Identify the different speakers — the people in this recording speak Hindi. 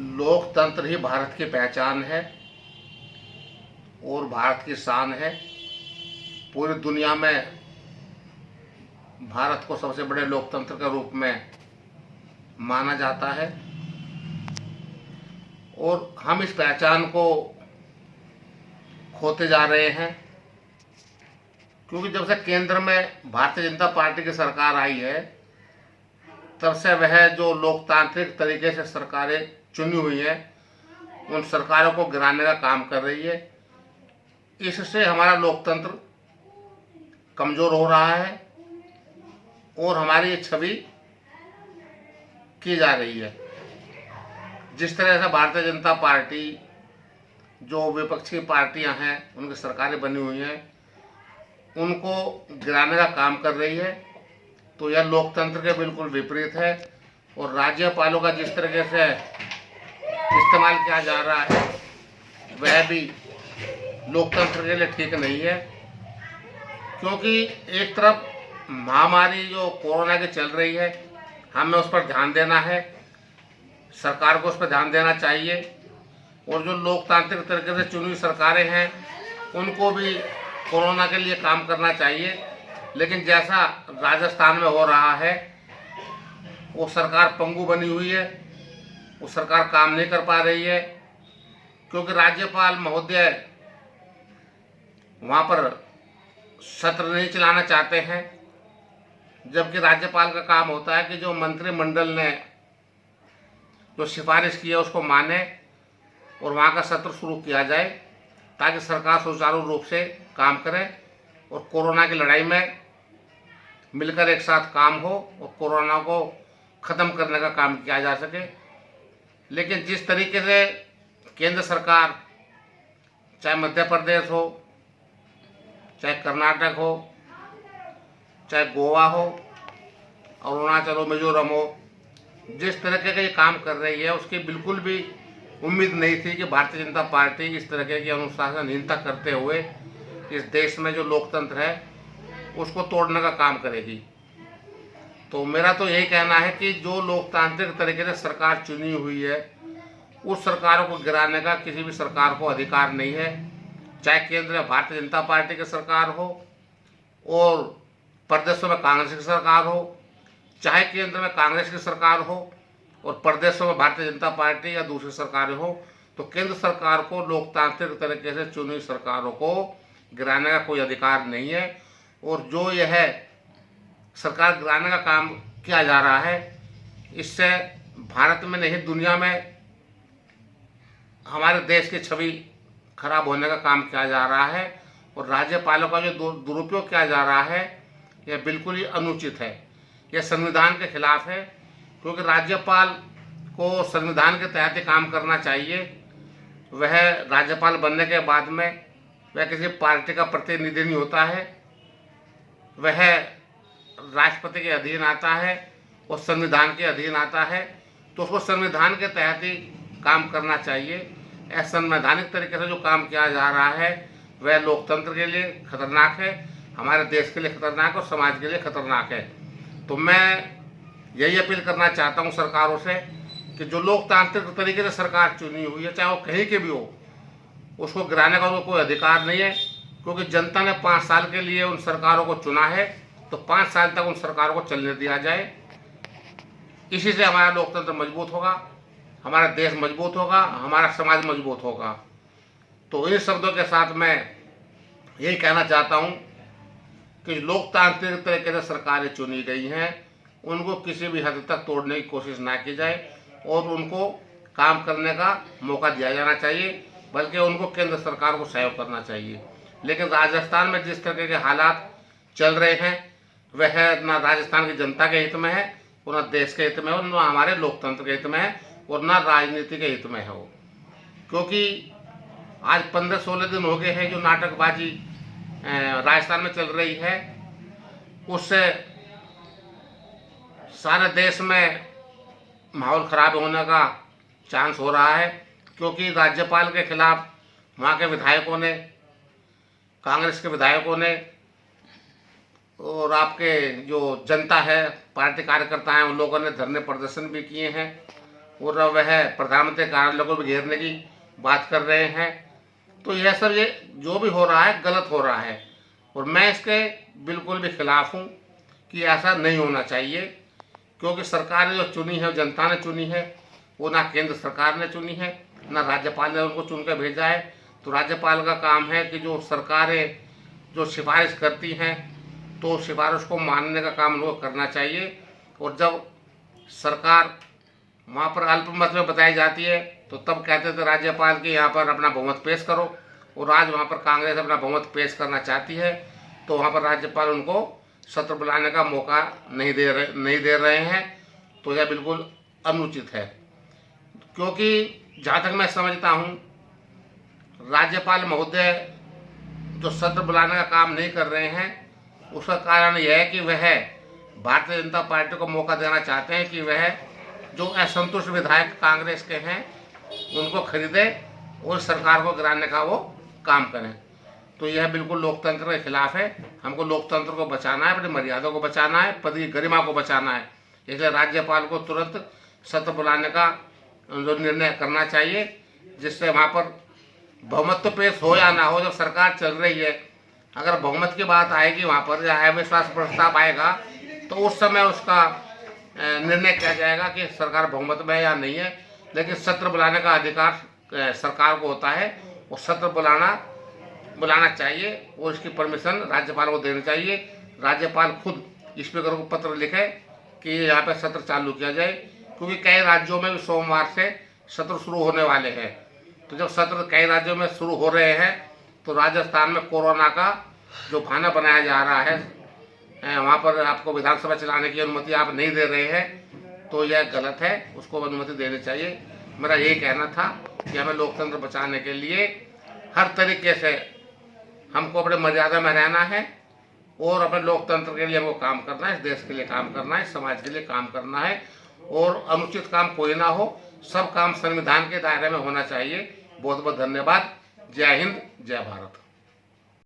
Speaker 1: लोकतंत्र ही भारत की पहचान है और भारत की शान है। पूरी दुनिया में भारत को सबसे बड़े लोकतंत्र के रूप में माना जाता है और हम इस पहचान को खोते जा रहे हैं, क्योंकि जब से केंद्र में भारतीय जनता पार्टी की सरकार आई है तब से वह जो लोकतांत्रिक तरीके से सरकारें चुनी हुई है उन सरकारों को गिराने का काम कर रही है। इससे हमारा लोकतंत्र कमज़ोर हो रहा है और हमारी छवि की जा रही है। जिस तरह से भारतीय जनता पार्टी जो विपक्षी पार्टियां हैं उनकी सरकारें बनी हुई हैं उनको गिराने का काम कर रही है, तो यह लोकतंत्र के बिल्कुल विपरीत है। और राज्यपालों का जिस तरीके से इस्तेमाल किया जा रहा है वह भी लोकतंत्र के लिए ठीक नहीं है, क्योंकि एक तरफ महामारी जो कोरोना की चल रही है हमें उस पर ध्यान देना है, सरकार को उस पर ध्यान देना चाहिए और जो लोकतांत्रिक तरीके से चुनी हुई सरकारें हैं उनको भी कोरोना के लिए काम करना चाहिए। लेकिन जैसा राजस्थान में हो रहा है वो सरकार पंगु बनी हुई है, वो सरकार काम नहीं कर पा रही है, क्योंकि राज्यपाल महोदय वहाँ पर सत्र नहीं चलाना चाहते हैं, जबकि राज्यपाल का काम होता है कि जो मंत्रिमंडल ने जो सिफारिश की है उसको माने और वहाँ का सत्र शुरू किया जाए ताकि सरकार सुचारू रूप से काम करे और कोरोना की लड़ाई में मिलकर एक साथ काम हो और कोरोना को ख़त्म करने का काम किया जा सके। लेकिन जिस तरीके से केंद्र सरकार, चाहे मध्य प्रदेश हो, चाहे कर्नाटक हो, चाहे गोवा हो, अरुणाचल हो, मिजोरम हो, जिस तरीके का ये काम कर रही है उसकी बिल्कुल भी उम्मीद नहीं थी कि भारतीय जनता पार्टी इस तरह की अनुशासनहीनता करते हुए इस देश में जो लोकतंत्र है उसको तोड़ने का काम करेगी। तो मेरा तो यही कहना है कि जो लोकतांत्रिक तरीके से सरकार चुनी हुई है उस सरकारों को गिराने का किसी भी सरकार को अधिकार नहीं है, चाहे केंद्र में भारतीय जनता पार्टी की सरकार हो और प्रदेशों में कांग्रेस की सरकार हो, चाहे केंद्र में कांग्रेस की सरकार हो और प्रदेशों में भारतीय जनता पार्टी या दूसरी सरकारें हो, तो केंद्र सरकार को लोकतांत्रिक तरीके से चुनी सरकारों को गिराने का कोई अधिकार नहीं है। और जो यह सरकार गिराने का काम किया जा रहा है इससे भारत में नहीं दुनिया में हमारे देश की छवि खराब होने का काम किया जा रहा है और राज्यपालों का जो दुरुपयोग किया जा रहा है यह बिल्कुल ही अनुचित है, यह संविधान के खिलाफ है, क्योंकि राज्यपाल को संविधान के तहत ही काम करना चाहिए। वह राज्यपाल बनने के बाद में वह किसी पार्टी का प्रतिनिधि नहीं होता है, वह राष्ट्रपति के अधीन आता है और संविधान के अधीन आता है, तो उसको संविधान के तहत ही काम करना चाहिए। असंवैधानिक तरीके से जो काम किया जा रहा है वह लोकतंत्र के लिए खतरनाक है, हमारे देश के लिए खतरनाक और समाज के लिए खतरनाक है। तो मैं यही अपील करना चाहता हूँ सरकारों से कि जो लोकतांत्रिक तरीके से सरकार चुनी हुई है चाहे वो कहीं के भी हो उसको गिराने का कोई अधिकार नहीं है, क्योंकि जनता ने 5 साल के लिए उन सरकारों को चुना है, तो 5 साल तक उन सरकारों को चलने दिया जाए। इसी से हमारा लोकतंत्र मजबूत होगा, हमारा देश मजबूत होगा, हमारा समाज मजबूत होगा। तो इन शब्दों के साथ मैं यही कहना चाहता हूँ कि लोकतांत्रिक तरीके से सरकारें चुनी गई हैं उनको किसी भी हद तक तोड़ने की कोशिश ना की जाए और उनको काम करने का मौका दिया जाना चाहिए, बल्कि उनको केंद्र सरकार को सहयोग करना चाहिए। लेकिन राजस्थान में जिस तरह के हालात चल रहे हैं वह ना राजस्थान की जनता के हित में है, और ना देश के हित में हो, ना हमारे लोकतंत्र के हित में है और ना राजनीति के हित में हो। क्योंकि आज 15-16 दिन हो गए हैं जो नाटकबाजी राजस्थान में चल रही है, उससे सारे देश में माहौल खराब होने का चांस हो रहा है, क्योंकि राज्यपाल के खिलाफ वहाँ के विधायकों ने, कांग्रेस के विधायकों ने और आपके जो जनता है, पार्टी कार्यकर्ता हैं, उन लोगों ने धरने प्रदर्शन भी किए हैं और वह प्रधानमंत्री कार्यालय को भी घेरने की बात कर रहे हैं। तो यह सब ये जो भी हो रहा है गलत हो रहा है और मैं इसके बिल्कुल भी खिलाफ हूँ कि ऐसा नहीं होना चाहिए, क्योंकि सरकार जो चुनी है, जनता ने चुनी है, वो ना केंद्र सरकार ने चुनी है, ना राज्यपाल ने उनको चुन कर भेजा है। तो राज्यपाल का काम है कि जो सरकारें जो सिफारिश करती हैं तो सिफारिश को मानने का काम उनको करना चाहिए। और जब सरकार वहाँ पर अल्पमत में बताई जाती है तो तब कहते थे राज्यपाल के यहाँ पर अपना बहुमत पेश करो, और आज वहाँ पर कांग्रेस अपना बहुमत पेश करना चाहती है तो वहाँ पर राज्यपाल उनको सत्र बुलाने का मौका नहीं दे रहे हैं। तो यह बिल्कुल अनुचित है, क्योंकि जहाँ तक मैं समझता हूँ राज्यपाल महोदय जो सत्र बुलाने का काम नहीं कर रहे हैं उसका कारण यह है कि वह भारतीय जनता पार्टी को मौका देना चाहते हैं कि वह जो असंतुष्ट विधायक कांग्रेस के हैं उनको खरीदे और सरकार को गिराने का वो काम करें। तो यह बिल्कुल लोकतंत्र के खिलाफ है। हमको लोकतंत्र को बचाना है, अपनी मर्यादा को बचाना है, पद की गरिमा को बचाना है। इसलिए राज्यपाल को तुरंत सत्र बुलाने का जो निर्णय करना चाहिए, जिससे वहाँ पर बहुमत तो पेश हो या ना हो, जब सरकार चल रही है अगर बहुमत की बात आएगी वहाँ पर या अविश्वास प्रस्ताव आएगा तो उस समय उसका निर्णय किया जाएगा कि सरकार बहुमत में है या नहीं है। लेकिन सत्र बुलाने का अधिकार सरकार को होता है, वो सत्र बुलाना चाहिए और इसकी परमिशन राज्यपाल को देनी चाहिए। राज्यपाल खुद स्पीकर को पत्र लिखे कि यहाँ पे सत्र चालू किया जाए, क्योंकि कई राज्यों में भी सोमवार से सत्र शुरू होने वाले हैं। तो जब सत्र कई राज्यों में शुरू हो रहे हैं तो राजस्थान में कोरोना का जो बहाना बनाया जा रहा है वहाँ पर आपको विधानसभा चलाने की अनुमति आप नहीं दे रहे हैं, तो यह गलत है, उसको अनुमति देनी चाहिए। मेरा यही कहना था कि हमें लोकतंत्र बचाने के लिए हर तरीके से हमको अपने मर्यादा में रहना है और अपने लोकतंत्र के लिए हमको काम करना है, इस देश के लिए काम करना है, समाज के लिए काम करना है और अनुचित काम कोई ना हो, सब काम संविधान के दायरे में होना चाहिए। बहुत बहुत धन्यवाद। जय हिंद, जय भारत।